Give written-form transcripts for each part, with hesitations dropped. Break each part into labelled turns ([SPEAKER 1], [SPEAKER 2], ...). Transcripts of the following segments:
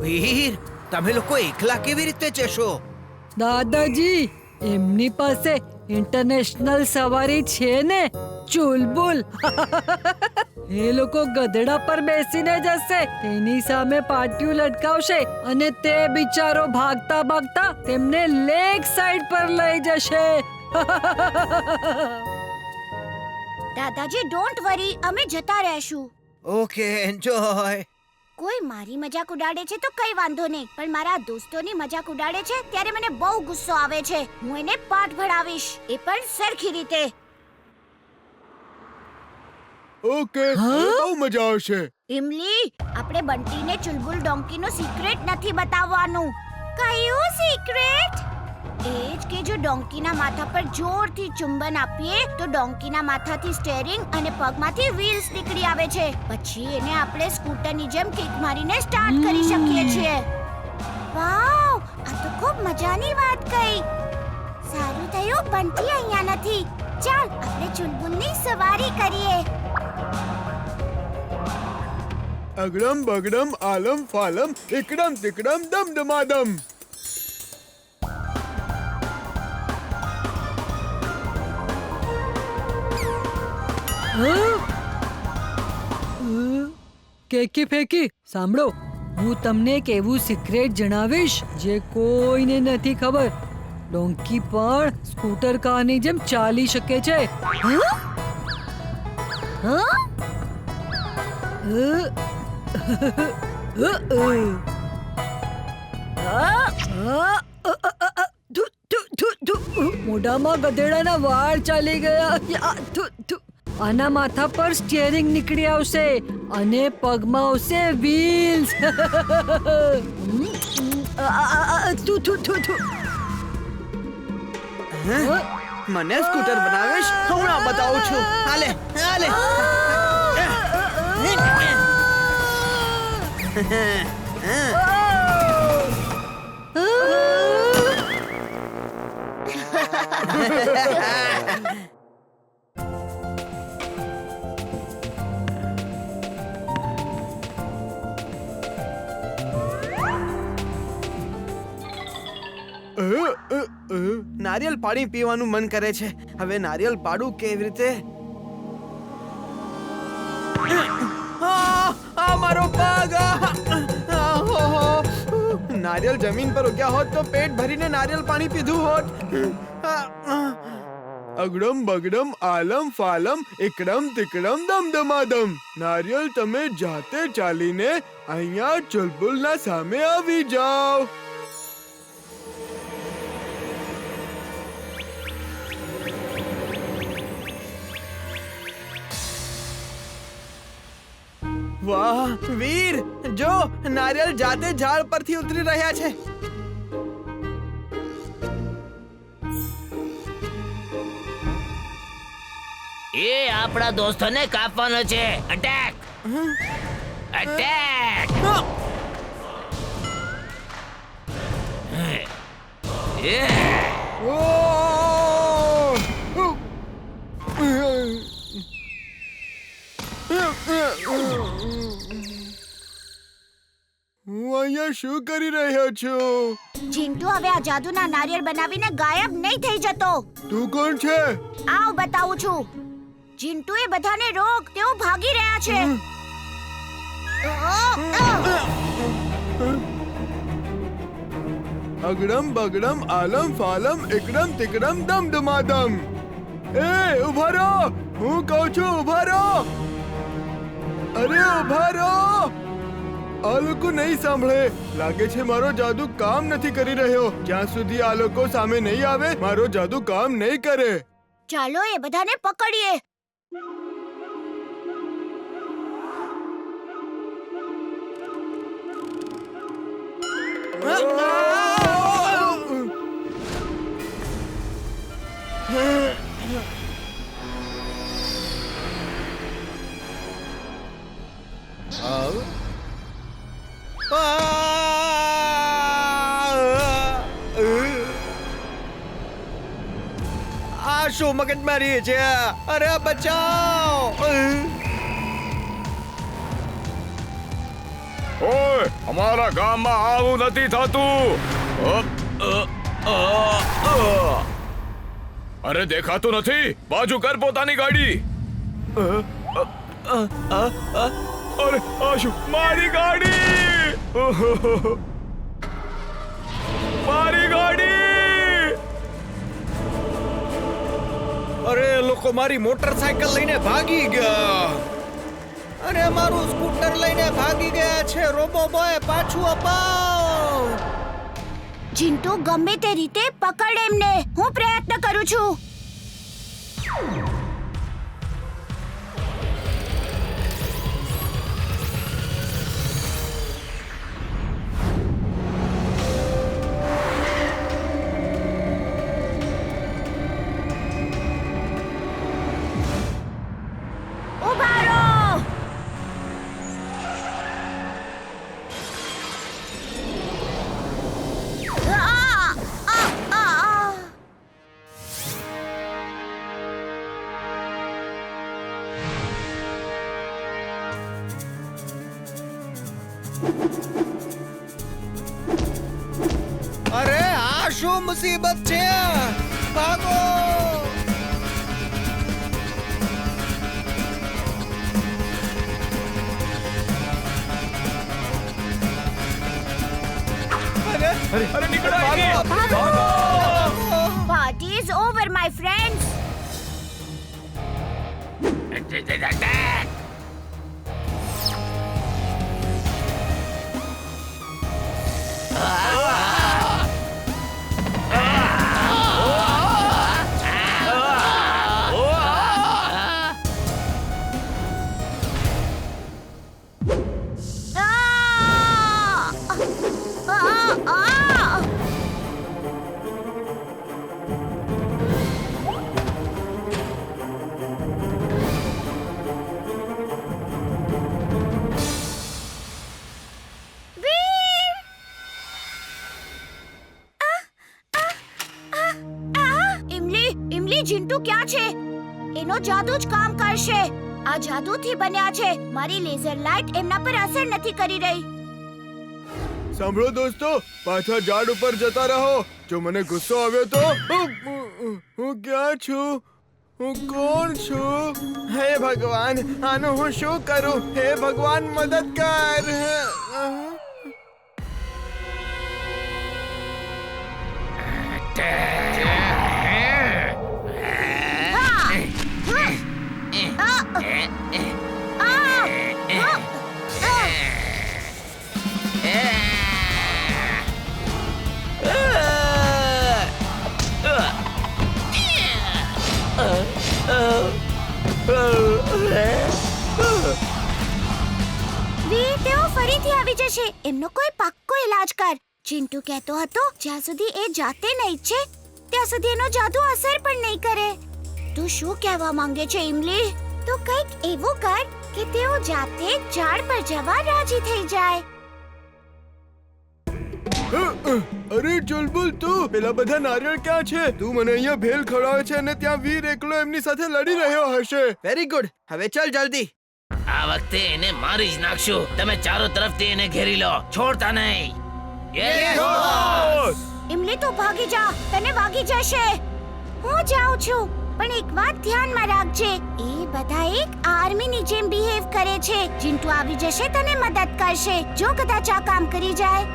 [SPEAKER 1] વીર, તમે લોકો એકલા કેવી રીતે જશો?
[SPEAKER 2] દાદાજી, એમની પાસે ઇન્ટરનેશનલ સવારી છે ને, ચુલબુલ. એ લોકો ગધેડા પર બેસીને જશે, તેની સામે પાટિયું લટકાવશે અને તે બિચારો ભાગતા ભાગતા તેમને લેગ સાઈડ પર લઈ જશે.
[SPEAKER 3] દાદાજી ડોન્ટ વરી, અમે જતા રહેશું.
[SPEAKER 1] Okay, enjoy.
[SPEAKER 3] કોઈ મારી મજાક ઉડાડે છે તો કઈ વાંધો નહીં, પણ મારા દોસ્તોની મજાક ઉડાડે છે ત્યારે મને બહુ ગુસ્સો આવે છે. હું એને પાઠ ભણાવીશ, એ પણ સરખી રીતે.
[SPEAKER 4] ઓકે, બહુ મજા આવશે.
[SPEAKER 3] ઇમલી, આપણે બંટીને ચુલબુલ ડોંકીનો સિક્રેટ નથી બતાવવાનું. કયું સિક્રેટ? એ જ કે જો ડોંકીના માથા પર જોરથી ચુંબન આપીએ તો ડોંકીના માથાથી સ્ટીયરિંગ અને પગમાંથી વ્હીલ્સ નીકળી આવે છે. પછી એને આપણે સ્કૂટરની જેમ કિક મારીને સ્ટાર્ટ કરી શકીએ છીએ. વાવ, આ તો ખૂબ મજાની વાત કહી. સારું થયું બંટી અહીંયા નથી. ચાલ આપણે ચુલબુલની સવારી કરીએ.
[SPEAKER 4] અગડમ બગડમ આલમ ફાલમ એકડમ તિકડમ દમદમાદમ.
[SPEAKER 2] કેકી ફેકી, સાંભળો, હું તમને એક એવું સિક્રેટ જણાવીશ જે કોઈને નથી ખબર. ડોંકી પણ સ્કૂટર કારની જેમ ચાલી શકે છે. મોઢામાં ગધેડાના વાળ ચાલી ગયા. આના માથા પર સ્ટીયરિંગ નીકળી આવશે અને પગમાં આવશે વ્હીલ્સ.
[SPEAKER 1] મને સ્કૂટર બનાવીશ? હમણાં બતાવું છું. હાલે હાલે. નારિયેલ પાણી પીવાનું મન કરે છે. હવે નારિયેલ પાડું કેવી રીતે? મારો પગ! નારિયેલ જમીન પર ઉગ્યા હોત તો પેટ ભરીને નારિયેલ પાણી પીધું હોત.
[SPEAKER 4] અગડમ બગડમ આલમ ફાલમ એકડમ તિકડમ દમદમાદમ. નારિયેલ તમે જાતે ચાલીને અહીંયા ચુલબુલના સામે આવી જાઓ.
[SPEAKER 1] વાહ વીર, જો નારિયેલ જાતે ઝાડ પરથી ઉતરી રહ્યા છે.
[SPEAKER 5] એ આપણા દોસ્તોને કાપવાનો છે. અટેક! અટેક!
[SPEAKER 4] હું અહીંયા શું કરી રહ્યો છું?
[SPEAKER 3] ચિંટુ હવે આ જાદુના નારિયેળ બનાવીને ગાયબ નહીં થઈ જતો.
[SPEAKER 4] તું કોણ છે?
[SPEAKER 3] આવ બતાવું છું. ચિંટુએ બધાને રોક, તેઓ ભાગી રહ્યા છે.
[SPEAKER 4] અગડમ બગડમ આલમ ફાલમ એકડમ તિકડમ દમદમાદમ. એ ઉભા રહો, હું કહું છું ઉભા રહો. અરે ઉભા રહો. આ લોકો નહીં સાંભળે. લાગે છે મારો જાદુ કામ નથી કરી રહ્યો. જ્યાં સુધી આ લોકો સામે નહીં આવે મારો જાદુ કામ નહીં કરે.
[SPEAKER 3] ચાલો એ બધાને પકડીએ.
[SPEAKER 1] આ શું મગજમારી છે? અરે બચાવ!
[SPEAKER 6] અમારા ગામમાં આવું નથી થતું. અરે દેખાતું નથી. બાજુ કર પોતાની ગાડી. અરે આ શું? મારી ગાડી! મારી ગાડી!
[SPEAKER 1] અરે લોકો મારી મોટરસાયકલ લઈને ભાગી ગયા અને મારું સ્કૂટર લઈને ભાગી ગયા છે. રોબો બોય, પાછું અપાવ.
[SPEAKER 3] ચિંટુ, ગમે તે રીતે પકડ એમને. હું પ્રયત્ન કરું છું. ઉભા રહો.
[SPEAKER 1] અરે આ શું મુસીબત છે? ભાગો!
[SPEAKER 6] અરે નીકળો અહીંથી.
[SPEAKER 3] Party is over, my friends. Chintu ક્યાં છે? એનો જાદુ જ કામ કરશે. આ જાદુથી બન્યા છે. મારી લેઝર લાઇટ એમના પર અસર નથી કરી રહી.
[SPEAKER 4] સાંભળો દોસ્તો, પાછા ઝાડ ઉપર જતા રહો. જો મને ગુસ્સો આવ્યો તો હું ક્યાં છું? હું કોણ છું?
[SPEAKER 1] હે ભગવાન, આનું હું શું કરું? હે ભગવાન, મદદ કર.
[SPEAKER 3] તેઓ ફરીથી આવી જશે. એમનો કોઈ પાક્કો ઈલાજ કર. ચિંટુ કહેતો હતો જ્યાં સુધી એ જાતે ન ઈચ્છે ત્યાં સુધી એનો જાદુ અસર પણ નહીં કરે. તું શું કહેવા માંગે છે ઇમલી? તો કંઈક એવું કર કે તેઓ જાતે ઝાડ પર જવા રાજી થઈ જાય.
[SPEAKER 4] અરે ચુલબુલ, તું પેલા બધા નારિયેળ ક્યાં છે? તું મને અહીંયા ભેલ ખવડાવે છે અને ત્યાં વીર એકલો એમની સાથે લડી રહ્યો હશે.
[SPEAKER 1] Very good. હવે ચાલ જલ્દી.
[SPEAKER 5] આ વખતે એને મારી જ નાખશું. તમે ચારો તરફથી એને ઘેરી લો, છોડતા નહીં.
[SPEAKER 3] ઇમલી, તું ભાગી જા, તને વાગી જશે. હું જાઉં છું, પણ એક વાત ધ્યાનમાં રાખજે. એ બધા એક આર્મીની જેમ બિહેવ કરે છે. ચિંટુ આવી જશે, તને મદદ કરશે. જો કદાચ આ કામ કરી જાય.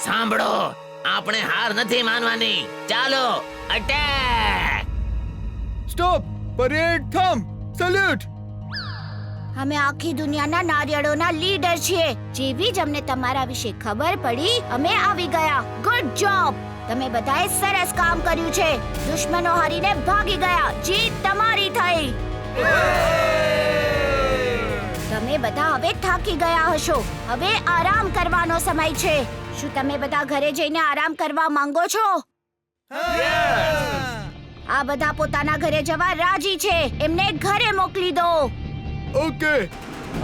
[SPEAKER 5] સાંભળો, આપણે હાર નથી માનવાની. ચાલો, attack!
[SPEAKER 4] Stop! Parade thumb! Salute!
[SPEAKER 3] અમે આખી દુનિયાના નારિયેળોના લીડર છીએ. જેવી જ અમને તમારા વિશે ખબર પડી, અમે આવી ગયા. Good job! તમે બધાએ સરસ કામ કર્યું છે. દુશ્મનો હારીને ભાગી ગયા. જીત તમારી થઈ. બધા હવે થાકી ગયા હશો. હવે આરામ કરવાનો સમય છે. શું તમે બધા ઘરે જઈને આરામ કરવા માંગો છો? આ બધા પોતાના ઘરે જવા રાજી છે. એમને ઘરે મોકલી દો.
[SPEAKER 4] ઓકે.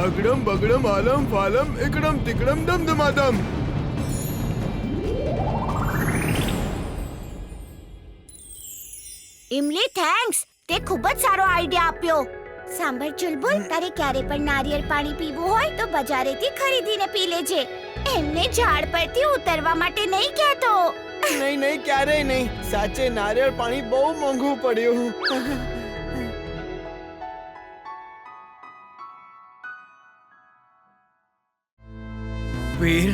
[SPEAKER 4] અગડમ બગડમ આલમ ફાલમ એકડમ તિકડમ દમદમાદમ.
[SPEAKER 3] ઇમલી થેન્ક્સ. તે ખૂબ જ સારો આઈડિયા આપ્યો. સાંભળ ચુલબુલ, તારે ક્યારે પણ નારિયેળ પાણી પીવું હોય તો બજારેથી ખરીદીને પી લેજે. એમને ઝાડ પરથી ઉતરવા માટે નહીં કહેતો.
[SPEAKER 4] નહીં નહીં, ક્યારેય નહીં. સાચે નારિયેળ પાણી બહુ મોંઘું પડ્યું.
[SPEAKER 1] વીર,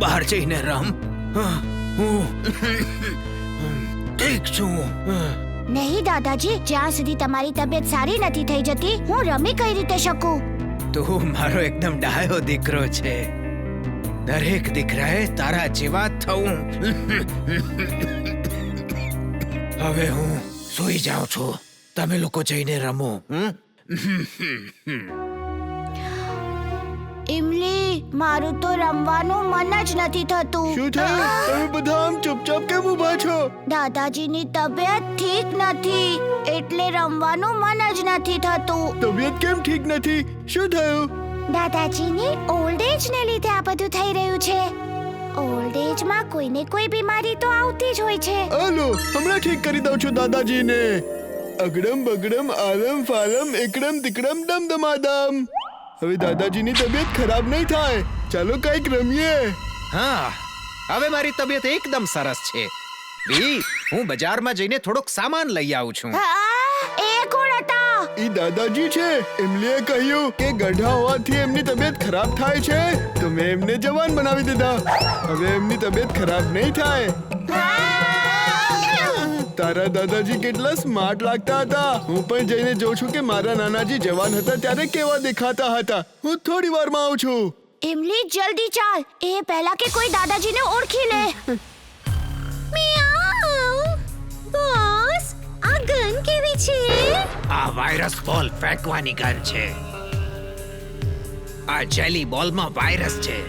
[SPEAKER 1] બહાર જઈને રમ. હું ઠીક છું.
[SPEAKER 3] નહીં દાદાજી, જ્યાં સુધી તમારી તબિયત સારી નથી થઈ જતી હું રમી કઈ રીતે શકું?
[SPEAKER 1] તું મારો એકદમ ડાયો દીકરો છે. દરેક દીકરાએ તારા જેવા જ થવું. હવે હું સૂઈ જાઉં છું. તમે લોકો જઈને રમો.
[SPEAKER 3] ઇમલી, મારું તો રમવાનું મન જ નથી થતું.
[SPEAKER 4] શું થયું? તમે બધા આમ ચૂપચાપ કેમ ઊભા છો?
[SPEAKER 3] દાદાજીની તબિયત ઠીક નથી એટલે રમવાનું મન જ નથી થતું.
[SPEAKER 4] તબિયત કેમ ઠીક નથી? શું થયું?
[SPEAKER 3] દાદાજીની ઓલ્ડ એજ ને લીધે આ બધું થઈ રહ્યું છે. ઓલ્ડ એજ માં કોઈને કોઈ બીમારી તો આવતી જ હોય છે.
[SPEAKER 4] હાલો, હમણાં ઠીક કરી દઉં છું દાદાજીને. અગડમ બગડમ આલમ ફાલમ એકડમ તિકડમ દમદમાદમ. હવે દાદાજીની તબિયત ખરાબ નહીં થાય. ચાલો કંઈક રમીએ.
[SPEAKER 1] હા, હવે મારી તબિયત એકદમ સરસ છે. વી, હું બજારમાં જઈને થોડોક સામાન લઈ આવું છું.
[SPEAKER 3] એ કોણ હતા?
[SPEAKER 4] ઈ દાદાજી છે. એમલીએ કહ્યું કે ગઢા હોવાથી એમની તબિયત ખરાબ થાય છે તો મેં એમને જવાન બનાવી દીધા. હવે એમની તબિયત ખરાબ નહીં થાય. તારા દાદાજી કેટલા સ્માર્ટ લાગતા હતા. હું પણ જઈને જોઉં છું કે મારા નાનાજી જવાન હતા ત્યારે કેવા દેખાતા હતા. હું થોડી વારમાં આવું છું.
[SPEAKER 3] ઇમલી, જલ્દી ચાલ. એ પહેલા કે કોઈ દાદાજીને ઓળખી લે. મિયાઉ. બોસ, આ ગન કેવી છે?
[SPEAKER 1] આ વાયરસ બોલ ફેંકવાની ગન છે. આ જેલી બોલમાં વાયરસ છે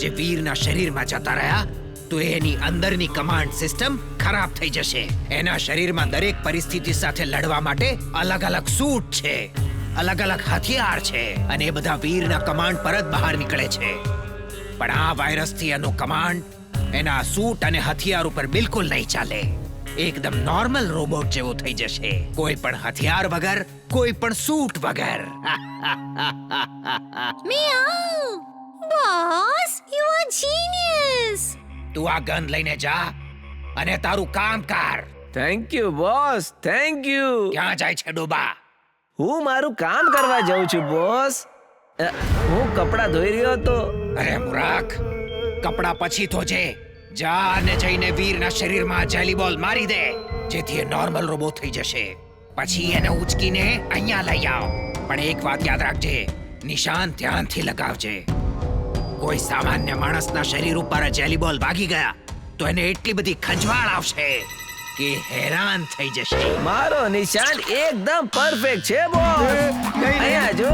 [SPEAKER 1] જે વીરના શરીરમાં જતા રહ્યા તો એની અંદરની કમાન્ડ સિસ્ટમ ખરાબ થઈ જશે. એના શરીરમાં દરેક પરિસ્થિતિ સાથે લડવા માટે અલગ અલગ સૂટ છે, અલગ અલગ હથિયાર છે અને એ બધા વીરના કમાન્ડ પર જ બહાર નીકળે છે. પણ આ વાયરસથી એનો કમાન્ડ એના સૂટ અને હથિયાર ઉપર બિલકુલ નહીં ચાલે. એકદમ નોર્મલ રોબોટ જેવો થઈ જશે. કોઈ પણ હથિયાર વગર, કોઈ પણ સૂટ વગર.
[SPEAKER 3] મિયાઉ. Boss, you are genius.
[SPEAKER 1] તું આ ગન લઈને જા અને તારું કામ કર.
[SPEAKER 7] Thank you boss, thank you.
[SPEAKER 1] ક્યાં જાય છે ડોબા?
[SPEAKER 7] હું મારું કામ કરવા જાઉં છું બોસ. હું કપડાં ધોઈ રહ્યો હતો.
[SPEAKER 1] અરે મૂર્ખ, કપડા પછી ધોજે. જા અને જઈને વીરના શરીરમાં જેલી બોલ મારી દે જેથી એ નોર્મલ રોબોટ થઈ જશે. પછી એને ઉચકીને અહીંયા લઈ આવ. પણ એક વાત યાદ રાખજે, નિશાન ધ્યાનથી લગાવજે. કોઈ સામાન્ય માણસના શરીર ઉપર જેલી બોલ વાગી ગયા તો એને એટલી બધી ખંજવાળ આવશે કે હેરાન થઈ જશે.
[SPEAKER 7] મારો નિશાન એકદમ પરફેક્ટ છે બોસ. અહીંયા જો.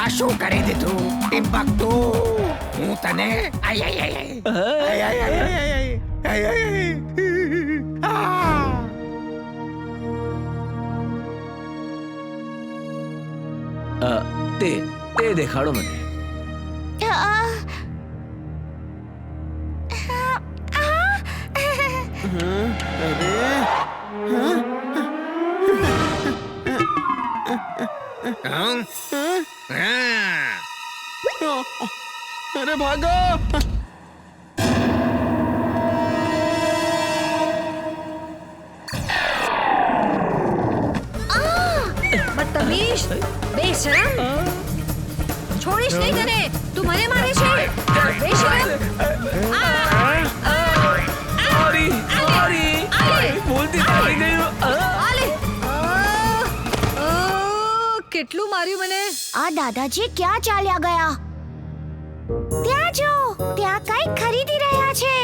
[SPEAKER 1] આ શું કરી દીધું ટિમ્બકટુ? હું તને
[SPEAKER 7] તે દેખાડો મને.
[SPEAKER 4] અરે ભાગો.
[SPEAKER 2] બદતમીઝ, બેશરમ. છોડીશ નહીં તને. તું મને મારે છે. બેશરમ.
[SPEAKER 7] સોરી ભૂલથી ચાલી ગયું.
[SPEAKER 2] કેટલું માર્યું મને.
[SPEAKER 3] આ દાદાજી ક્યાં ચાલ્યા ગયા? ત્યાં જો, ત્યાં કઈ ખરીદી રહ્યા છે.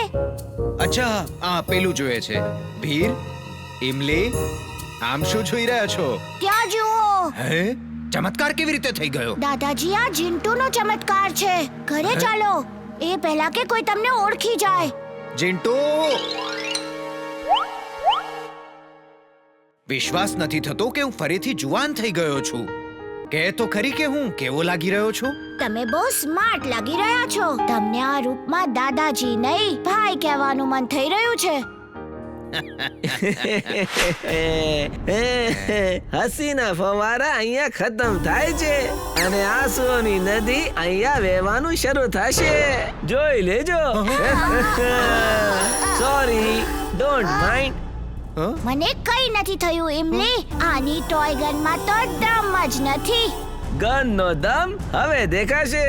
[SPEAKER 1] અચ્છા આ પેલું જોઈએ છે. વીર, ઇમલી, આમ શું જોઈ રહ્યા છો?
[SPEAKER 3] ત્યાં જુઓ
[SPEAKER 1] હે? ચમત્કાર કેવી રીતે થઈ ગયો?
[SPEAKER 3] દાદાજી, આ જીન્ટુનો ચમત્કાર છે. ઘરે ચાલો, એ પહેલા કે કોઈ તમને ઓળખી જાય.
[SPEAKER 1] જીન્ટુ! વિશ્વાસ નથી થતો કે હું ફરીથી જુવાન થઈ ગયો છું. કે તો ખરી કે હું કેવો લાગી રહ્યો છું?
[SPEAKER 3] તમે બહુ સ્માર્ટ લાગી રહ્યા છો. તમને આ રૂપમાં દાદાજી નહીં ભાઈ કહેવાનું મન થઈ રહ્યું છે.
[SPEAKER 7] હસીના ફવારા અહીંયા ખતમ થાય છે અને આંસુઓની નદી અહીંયા વહેવાનું શરૂ થશે. જોઈ લેજો. Sorry, don't mind.
[SPEAKER 3] મને કઈ નથી થયું ઇમલી. આની ટોય ગનમાં તો દમ જ નથી.
[SPEAKER 7] ગન નો દમ હવે દેખાશે.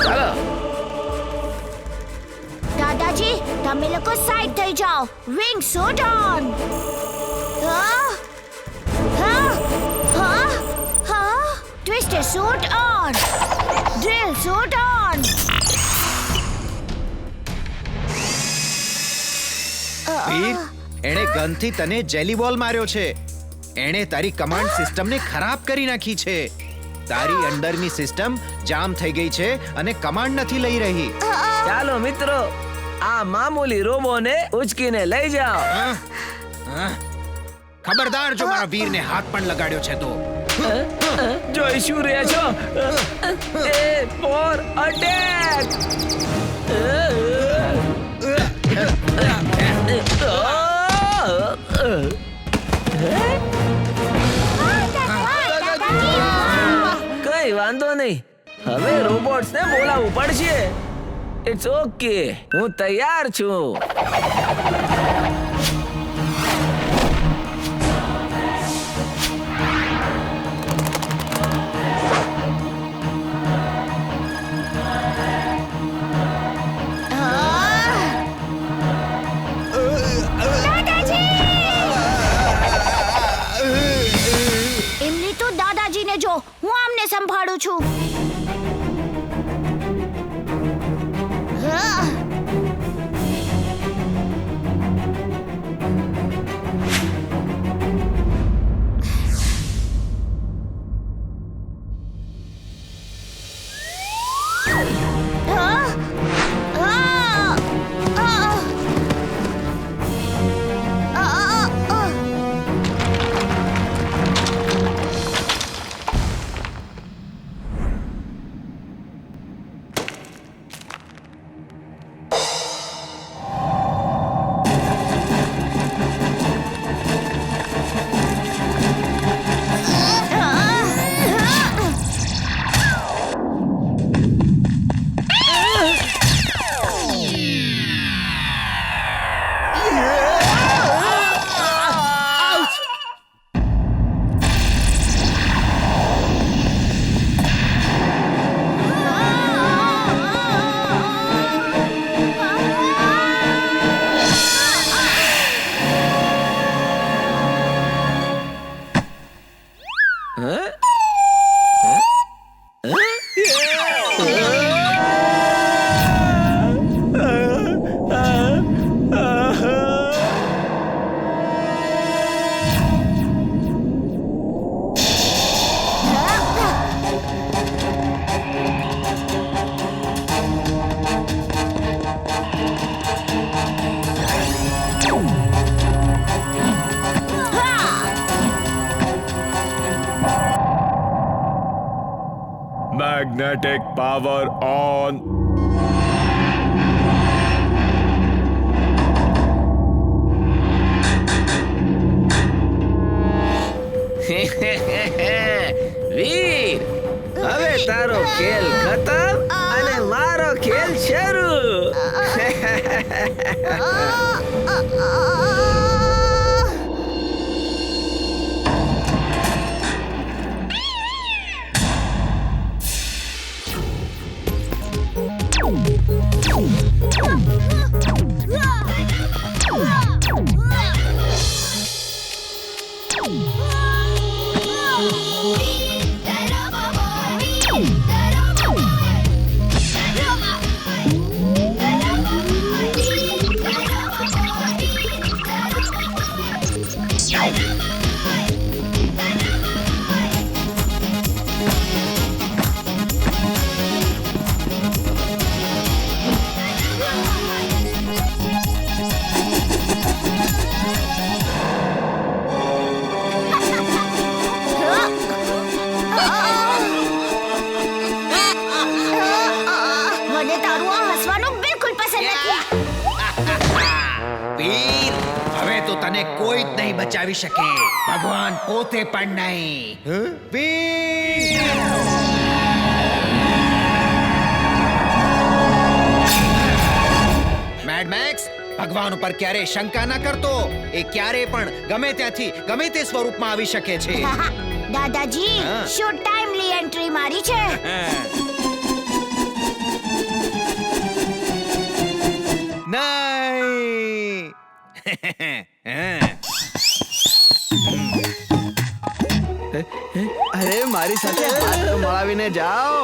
[SPEAKER 7] ચાલો.
[SPEAKER 3] દાદાજી, તમે લોકો સાઈડ થઈ જાઓ. Wing shoot on. Twisted shoot on. Drill shoot on.
[SPEAKER 1] Veer, એણે ગનથી તને જેલી બોલ માર્યો છે. એણે તારી કમાન્ડ સિસ્ટમને ખરાબ કરી નાખી છે. તારી અંદરની સિસ્ટમ જામ થઈ ગઈ છે અને કમાન્ડ નથી લઈ રહી.
[SPEAKER 7] ચાલો મિત્રો, આ મામૂલી રોબોને ઉચકીને લઈ જાઓ.
[SPEAKER 1] ખબરદાર જો મારા વીરને હાથ પણ લગાડ્યો છે તો.
[SPEAKER 7] જોઈ શું રહ્યા છો? એ ફોર અટેક. કઈ વાંધો નહીં, હવે રોબોટ્સ ને બોલાવવું પડશે. ઇટ્સ ઓકે, હું તૈયાર છું.
[SPEAKER 3] ઇમલી, તું દાદાજીને જો, હું આમને સંભાળું છું.
[SPEAKER 6] Magnetic power on.
[SPEAKER 7] વીર, હવે તારો ખેલ ખતમ અને મારો ખેલ શરૂ.
[SPEAKER 1] તને કોઈ જ નહીં બચાવી શકે, ભગવાન પોતે પણ નહીં. વીર! મેડ મેક્સ, ભગવાન ઉપર ક્યારે શંકા ન કરતો. એ ક્યારે પણ ગમે ત્યાંથી ગમે તે સ્વરૂપમાં આવી શકે છે.
[SPEAKER 3] દાદાજી
[SPEAKER 1] હા.
[SPEAKER 3] શું ટાઈમલી એન્ટ્રી મારી છે.
[SPEAKER 1] નહીં.
[SPEAKER 4] અરે મારી સાથે હાથ તો મળાવીને જાઓ.